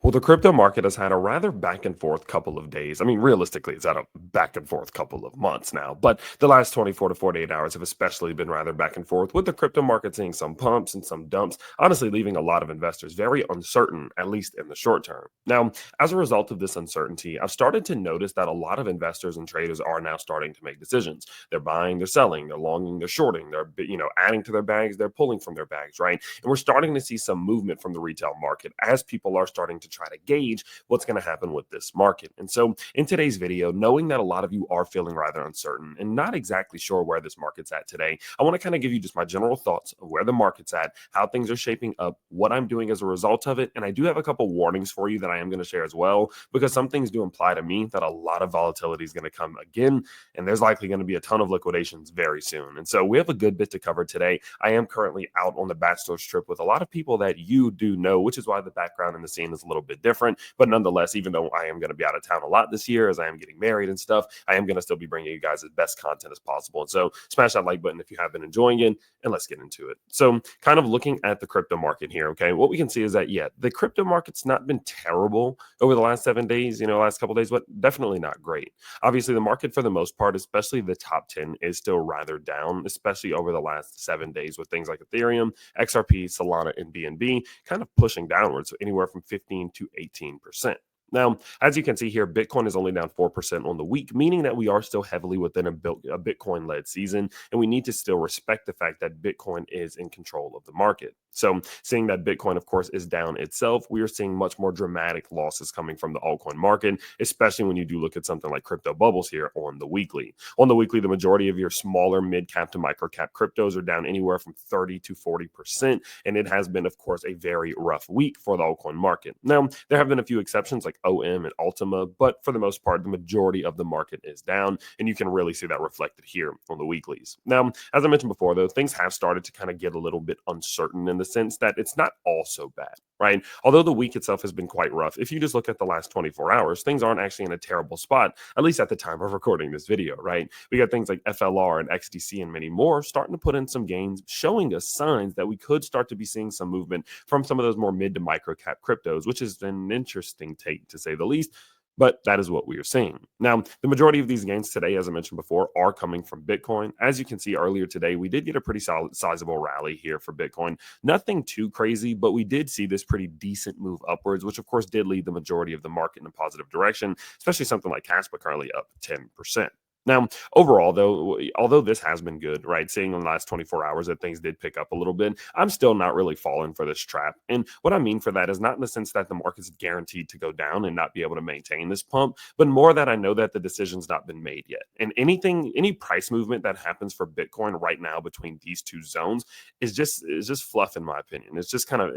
Well, the crypto market has had a rather back and forth couple of days. I mean, realistically, it's had a back and forth couple of months now, but the last 24 to 48 hours have especially been rather back and forth, with the crypto market seeing some pumps and some dumps, honestly, leaving a lot of investors very uncertain, at least in the short term. Now, as a result of this uncertainty, I've started to notice that a lot of investors and traders are now starting to make decisions. They're buying, they're selling, they're longing, they're shorting, they're adding to their bags, they're pulling from their bags, right? And we're starting to see some movement from the retail market as people are starting to try to gauge what's going to happen with this market. And so, in today's video, knowing that a lot of you are feeling rather uncertain and not exactly sure where this market's at today, I want to kind of give you just my general thoughts of where the market's at, how things are shaping up, what I'm doing as a result of it. And I do have a couple warnings for you that I am going to share as well, because some things do imply to me that a lot of volatility is going to come again, and there's likely going to be a ton of liquidations very soon. And so, we have a good bit to cover today. I am currently out on the bachelor's trip with a lot of people that you do know, which is why the background and the scene is a little bit different. But nonetheless, even though I am going to be out of town a lot this year as I am getting married and stuff, I am going to still be bringing you guys the best content as possible. And so smash that like button if you have been enjoying it, and let's get into it. So kind of looking at the crypto market here, okay, what we can see is that, yeah, the crypto market's not been terrible over the last 7 days, last couple of days, but definitely not great. Obviously, the market for the most part, especially the top 10, is still rather down, especially over the last 7 days, with things like Ethereum, XRP, Solana, and BNB kind of pushing downwards, so anywhere from 15 to 18%. Now, as you can see here, Bitcoin is only down 4% on the week, meaning that we are still heavily within a Bitcoin-led season, and we need to still respect the fact that Bitcoin is in control of the market. So, seeing that Bitcoin, of course, is down itself, we are seeing much more dramatic losses coming from the altcoin market, especially when you do look at something like crypto bubbles here on the weekly. On the weekly, the majority of your smaller mid-cap to micro-cap cryptos are down anywhere from 30 to 40%, and it has been, of course, a very rough week for the altcoin market. Now, there have been a few exceptions like OM and Ultima, but for the most part, the majority of the market is down, and you can really see that reflected here on the weeklies. Now, as I mentioned before, though, things have started to kind of get a little bit uncertain in the sense that it's not all so bad, right? Although the week itself has been quite rough, if you just look at the last 24 hours, things aren't actually in a terrible spot, at least at the time of recording this video, right? We got things like FLR and XDC and many more starting to put in some gains, showing us signs that we could start to be seeing some movement from some of those more mid to micro cap cryptos, which is an interesting take to say the least. But that is what we are seeing. Now, the majority of these gains today, as I mentioned before, are coming from Bitcoin. As you can see earlier today, we did get a pretty sizable rally here for Bitcoin. Nothing too crazy, but we did see this pretty decent move upwards, which of course did lead the majority of the market in a positive direction, especially something like Caspa currently up 10%. Now, overall, though, although this has been good, right, seeing in the last 24 hours that things did pick up a little bit, I'm still not really falling for this trap. And what I mean for that is not in the sense that the market's guaranteed to go down and not be able to maintain this pump, but more that I know that the decision's not been made yet. And any price movement that happens for Bitcoin right now between these two zones is just fluff, in my opinion. It's just kind of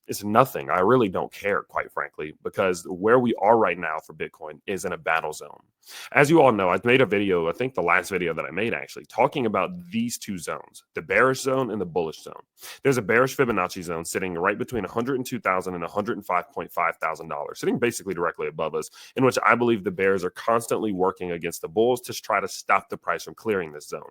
it's nothing. I really don't care, quite frankly, because where we are right now for Bitcoin is in a battle zone. As you all know, I've made a video, I think the last video that I made actually, talking about these two zones, the bearish zone and the bullish zone. There's a bearish Fibonacci zone sitting right between $102,000 and $105.5 thousand, sitting basically directly above us, in which I believe the bears are constantly working against the bulls to try to stop the price from clearing this zone.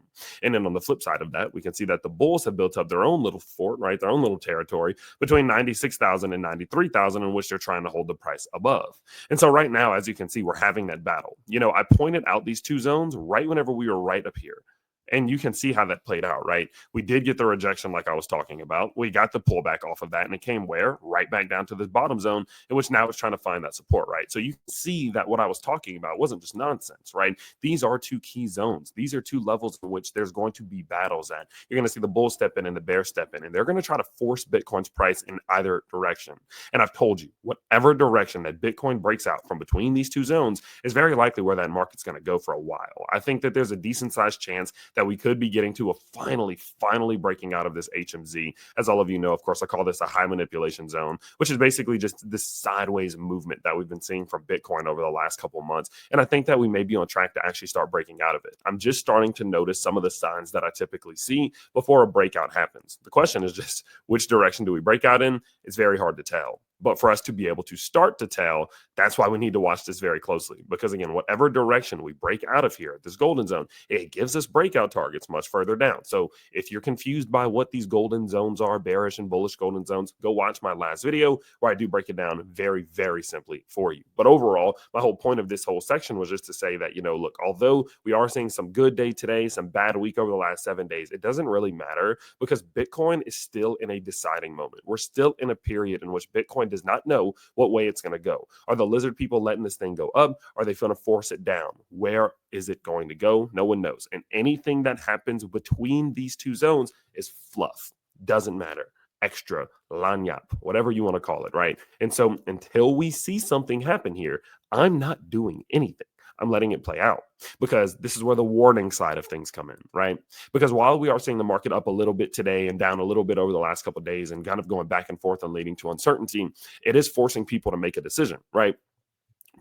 And then on the flip side of that, we can see that the bulls have built up their own little fort, right, their own little territory between 96,000 and 93,000, in which they're trying to hold the price above. And so right now, as you can see, we're having that battle. I pointed out these two zones right whenever we were right up here. And you can see how that played out, right? We did get the rejection like I was talking about. We got the pullback off of that, and it came where? Right back down to the bottom zone, in which now it's trying to find that support, right? So you can see that what I was talking about wasn't just nonsense, right? These are two key zones. These are two levels in which there's going to be battles at. You're going to see the bull step in and the bear step in, and they're going to try to force Bitcoin's price in either direction. And I've told you, whatever direction that Bitcoin breaks out from between these two zones is very likely where that market's going to go for a while. I think that there's a decent sized chance that we could be getting to a finally breaking out of this HMZ. As all of you know, of course, I call this a high manipulation zone, which is basically just this sideways movement that we've been seeing from Bitcoin over the last couple of months. And I think that we may be on track to actually start breaking out of it. I'm just starting to notice some of the signs that I typically see before a breakout happens. The question is just, which direction do we break out in? It's very hard to tell. But for us to be able to start to tell, that's why we need to watch this very closely. Because again, whatever direction we break out of here, this golden zone, it gives us breakout targets much further down. So if you're confused by what these golden zones are, bearish and bullish golden zones, go watch my last video where I do break it down very, very simply for you. But overall, my whole point of this whole section was just to say that, look, although we are seeing some good day today, some bad week over the last 7 days, it doesn't really matter because Bitcoin is still in a deciding moment. We're still in a period in which Bitcoin does not know what way it's going to go. Are the lizard people letting this thing go up? Are they going to force it down? Where is it going to go? No one knows. And anything that happens between these two zones is fluff. Doesn't matter. Extra, lanyap, whatever you want to call it, right? And so until we see something happen here, I'm not doing anything. I'm letting it play out because this is where the warning side of things come in, right? Because while we are seeing the market up a little bit today and down a little bit over the last couple of days and kind of going back and forth and leading to uncertainty, it is forcing people to make a decision, right?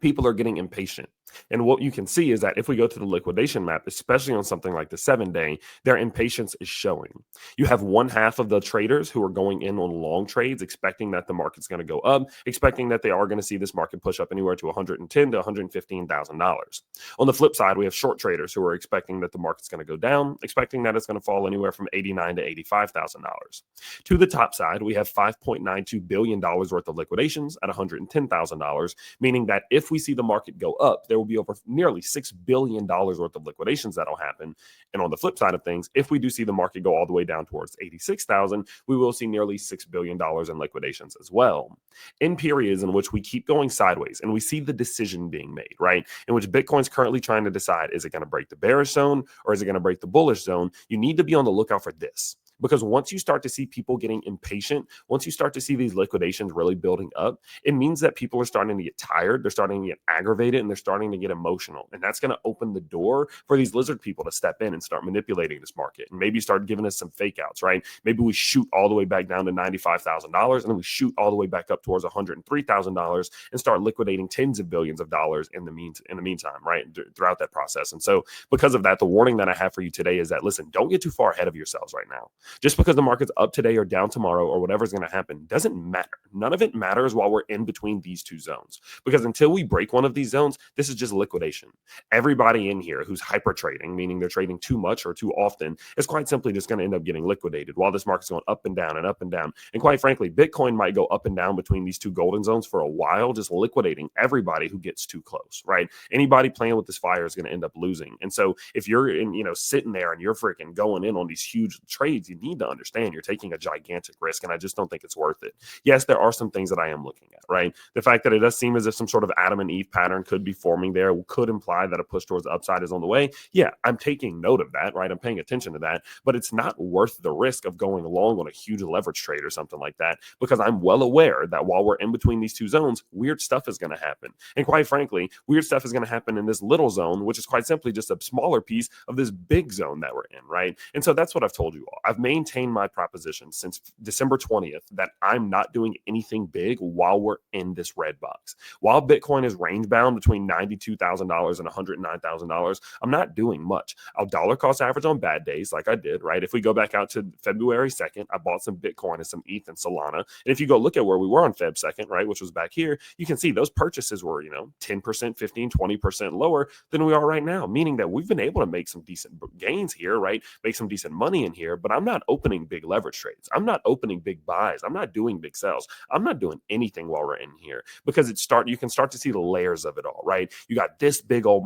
People are getting impatient. And what you can see is that if we go to the liquidation map, especially on something like the 7-day, their impatience is showing. You have one half of the traders who are going in on long trades, expecting that the market's going to go up, expecting that they are going to see this market push up anywhere to $110,000 to $115,000. On the flip side, we have short traders who are expecting that the market's going to go down, expecting that it's going to fall anywhere from $89,000 to $85,000. To the top side, we have $5.92 billion worth of liquidations at $110,000, meaning that if we see the market go up, there will be over nearly $6 billion worth of liquidations that'll happen. And on the flip side of things, if we do see the market go all the way down towards 86,000, we will see nearly $6 billion in liquidations as well. In periods in which we keep going sideways and we see the decision being made, right, in which Bitcoin's currently trying to decide, is it going to break the bearish zone or is it going to break the bullish zone? You need to be on the lookout for this. Because once you start to see people getting impatient, once you start to see these liquidations really building up, it means that people are starting to get tired, they're starting to get aggravated, and they're starting to get emotional. And that's going to open the door for these lizard people to step in and start manipulating this market and maybe start giving us some fake outs, right? Maybe we shoot all the way back down to $95,000 and then we shoot all the way back up towards $103,000 and start liquidating tens of billions of dollars in the meantime, right? Throughout that process. And so because of that, the warning that I have for you today is that, listen, don't get too far ahead of yourselves right now. Just because the market's up today or down tomorrow or whatever's going to happen doesn't matter. None of it matters while we're in between these two zones. Because until we break one of these zones, this is just liquidation. Everybody in here who's hyper trading, meaning they're trading too much or too often, is quite simply just going to end up getting liquidated while this market's going up and down and up and down. And quite frankly, Bitcoin might go up and down between these two golden zones for a while, just liquidating everybody who gets too close, right? Anybody playing with this fire is going to end up losing. And so if you're sitting there and you're freaking going in on these huge trades, you need to understand you're taking a gigantic risk, and I just don't think it's worth it. Yes, there are some things that I am looking at, right? The fact that it does seem as if some sort of Adam and Eve pattern could be forming there could imply that a push towards the upside is on the way. Yeah, I'm taking note of that, right? I'm paying attention to that, but it's not worth the risk of going long on a huge leverage trade or something like that, because I'm well aware that while we're in between these two zones, weird stuff is going to happen. And quite frankly, weird stuff is going to happen in this little zone, which is quite simply just a smaller piece of this big zone that we're in, right? And so that's what I've told you all. I've maintained my proposition since December 20th that I'm not doing anything big while we're in this red box. While Bitcoin is range bound between $92,000 and $109,000, I'm not doing much. I'll dollar cost average on bad days like I did, right? If we go back out to February 2nd, I bought some Bitcoin and some ETH and Solana. And if you go look at where we were on Feb 2nd, right, which was back here, you can see those purchases were, 10%, 15, 20% lower than we are right now, meaning that we've been able to make some decent gains here, right? Make some decent money in here, but I'm not opening big leverage trades. I'm not opening big buys. I'm not doing big sells. I'm not doing anything while we're in here because you can start to see the layers of it all, right? You got this big old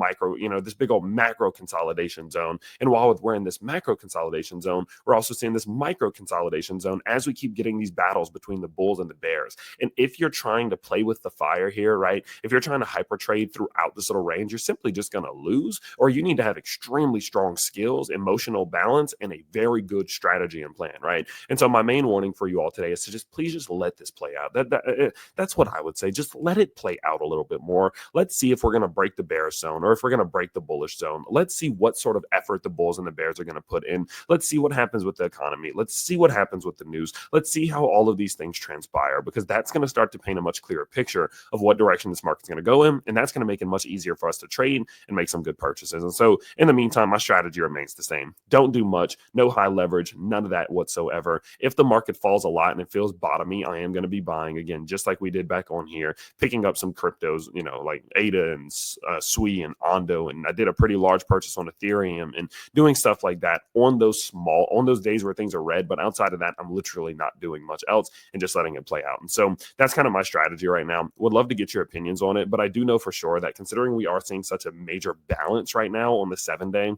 this big old macro consolidation zone. And while we're in this macro consolidation zone, we're also seeing this micro consolidation zone as we keep getting these battles between the bulls and the bears. And if you're trying to play with the fire here, right? If you're trying to hyper trade throughout this little range, you're simply just going to lose, or you need to have extremely strong skills, emotional balance, and a very good strategy and plan, right? And so my main warning for you all today is to please just let this play out. That's what I would say. Just let it play out a little bit more. Let's see if we're going to break the bearish zone or if we're going to break the bullish zone. Let's see what sort of effort the bulls and the bears are going to put in. Let's see what happens with the economy. Let's see what happens with the news. Let's see how all of these things transpire, because that's going to start to paint a much clearer picture of what direction this market's going to go in. And that's going to make it much easier for us to trade and make some good purchases. And so in the meantime, my strategy remains the same. Don't do much, no high leverage, none of that whatsoever. If the market falls a lot and it feels bottomy, I am going to be buying again, just like we did back on here, picking up some cryptos, like ADA and SWI and Ondo. And I did a pretty large purchase on Ethereum and doing stuff like that on those days where things are red. But outside of that, I'm literally not doing much else and just letting it play out. And so that's kind of my strategy right now. Would love to get your opinions on it, but I do know for sure that considering we are seeing such a major balance right now on the 7-day,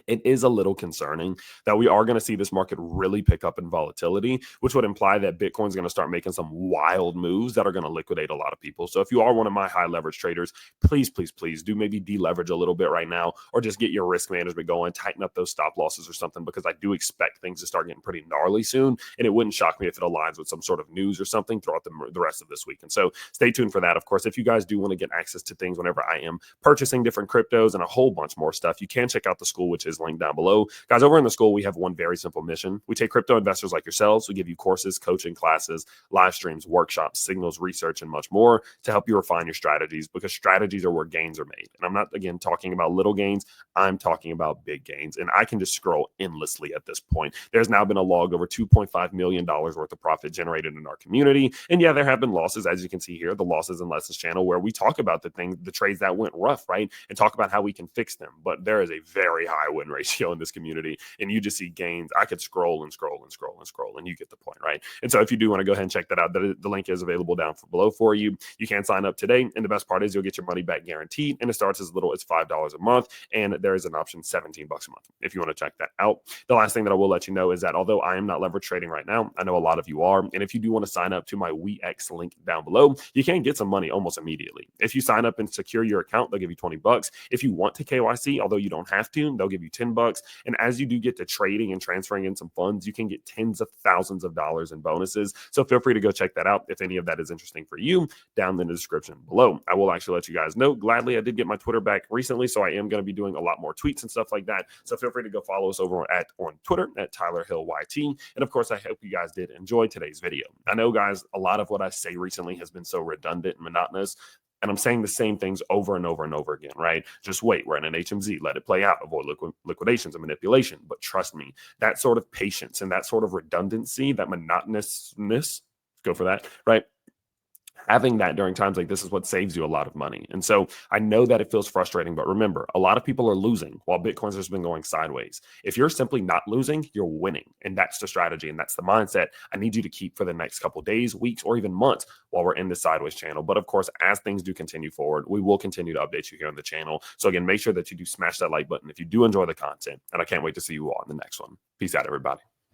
it is a little concerning that we are going to see this market really pick up in volatility, which would imply that Bitcoin's going to start making some wild moves that are going to liquidate a lot of people. So if you are one of my high leverage traders, please, please, please do maybe deleverage a little bit right now, or just get your risk management going, tighten up those stop losses or something, because I do expect things to start getting pretty gnarly soon. And it wouldn't shock me if it aligns with some sort of news or something throughout the rest of this week. And so stay tuned for that. Of course, if you guys do want to get access to things whenever I am purchasing different cryptos and a whole bunch more stuff, you can check out the school, which is linked down below. Guys, over in the school, we have one very simple mission. We take crypto investors like yourselves. We give you courses, coaching classes, live streams, workshops, signals, research, and much more to help you refine your strategies, because strategies are where gains are made. And I'm not, again, talking about little gains. I'm talking about big gains. And I can just scroll endlessly at this point. There's now been a log over $2.5 million worth of profit generated in our community. And yeah, there have been losses, as you can see here, the losses and lessons channel, where we talk about the trades that went rough, right? And talk about how we can fix them. But there is a very high win ratio in this community, and you just see gains. I could scroll and scroll and scroll and scroll, and you get the point, right? And so if you do want to go ahead and check that out, the link is available down below for you. You can sign up today, and the best part is you'll get your money back guaranteed, and it starts as little as $5 a month, and there is an option $17 a month if you want to check that out. The last thing that I will let you know is that although I am not leverage trading right now, I know a lot of you are, and if you do want to sign up to my WEEX link down below, you can get some money almost immediately. If you sign up and secure your account, they'll give you $20. If you want to KYC, although you don't have to, they'll give you $10. And as you do get to trading and transferring in some funds, you can get tens of thousands of dollars in bonuses. So feel free to go check that out if any of that is interesting for you, down in the description below. I will actually let you guys know, gladly, I did get my Twitter back recently, so I am going to be doing a lot more tweets and stuff like that. So feel free to go follow us over on Twitter at TylerHillYT. And of course, I hope you guys did enjoy today's video. I know, guys, a lot of what I say recently has been so redundant and monotonous, and I'm saying the same things over and over and over again, right? Just wait. We're in an HMZ. Let it play out. Avoid liquidations and manipulation. But trust me, that sort of patience and that sort of redundancy, that monotonousness, go for that, right? Having that during times like this is what saves you a lot of money. And so I know that it feels frustrating, but remember, a lot of people are losing while Bitcoin's just been going sideways. If you're simply not losing, you're winning. And that's the strategy. And that's the mindset I need you to keep for the next couple of days, weeks, or even months while we're in this sideways channel. But of course, as things do continue forward, we will continue to update you here on the channel. So again, make sure that you do smash that like button if you do enjoy the content. And I can't wait to see you all in the next one. Peace out, everybody.